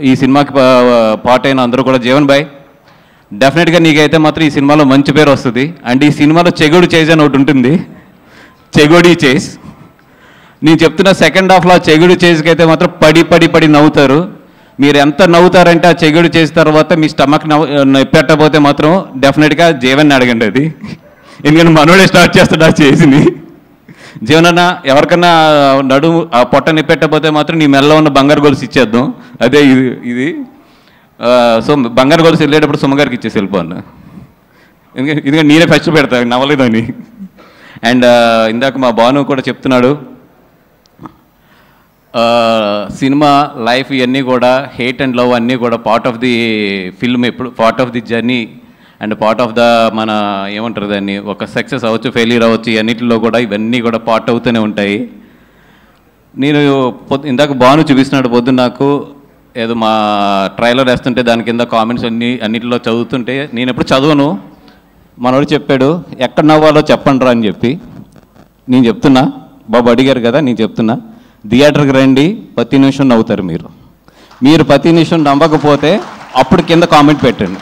ఈ సినిమాకి పార్ట్ అయిన అందరూ కూడా, జీవన్ భాయ్ డెఫినెట్గా నీకైతే మాత్రం ఈ సినిమాలో మంచి పేరు వస్తుంది. అండ్ ఈ సినిమాలో చెగోడి చేజ్ అని ఒకటి ఉంటుంది, చెగోడి చేజ్. నేను చెప్తున్న సెకండ్ హాఫ్లో ఆ చెగోడి చేజ్కి అయితే మాత్రం పడి నవ్వుతారు. మీరు ఎంత నవ్వుతారంటే ఆ చెగోడి చేసిన తర్వాత మీ స్టమక్ పెట్టకపోతే మాత్రం డెఫినెట్గా జీవన్ని అడగండి అది, ఎందుకంటే మనోడే స్టార్ట్ చేస్తాడు ఆ చేసిని. జీవనన్న ఎవరికన్నా నడుము ఆ పొట్ట నిప్పెట్టకపోతే మాత్రం నీ మెల్ల ఉన్న బంగారు గొలుసు ఇచ్చేద్దాం, అదే ఇది. సో బంగారు గొలుసు వెళ్ళేటప్పుడు సుమ్మగారికి ఇచ్చేసి వెళ్ళిపోను, ఎందుకంటే నేనే ఫస్ట్ పెడతాను నవ్వలేదని. అండ్ ఇందాక మా భాను కూడా చెప్తున్నాడు, సినిమా లైఫ్ ఇవన్నీ కూడా హేట్ అండ్ లవ్ అన్నీ కూడా పార్ట్ ఆఫ్ ది ఫిల్మ్, ఎప్పుడు part of the journey and part of the మన ఏమంటారు దాన్ని, ఒక సక్సెస్ అవ్వచ్చు, ఫెయిల్యూర్ అవ్వచ్చు, అన్నింటిలో కూడా ఇవన్నీ కూడా పార్ట్ అవుతూనే ఉంటాయి. నేను ఇందాక భాను చూపిస్తున్నాడు పొద్దున్న నాకు, ఏదో మా ట్రైలర్ వేస్తుంటే దాని కింద కామెంట్స్ అన్నింటిలో చదువుతుంటే నేను ఎప్పుడు చదవను. మనోడు చెప్పాడు ఎక్కడ నవ్వాలో చెప్పండి రా అని చెప్పి. నేను చెప్తున్నా, బాబు అడిగారు కదా, నేను చెప్తున్నా, థియేటర్కి రండి, ప్రతి నిమిషం నవ్వుతారు మీరు. ప్రతి నిమిషం నవ్వకపోతే అప్పుడు కింద కామెంట్ పెట్టండి.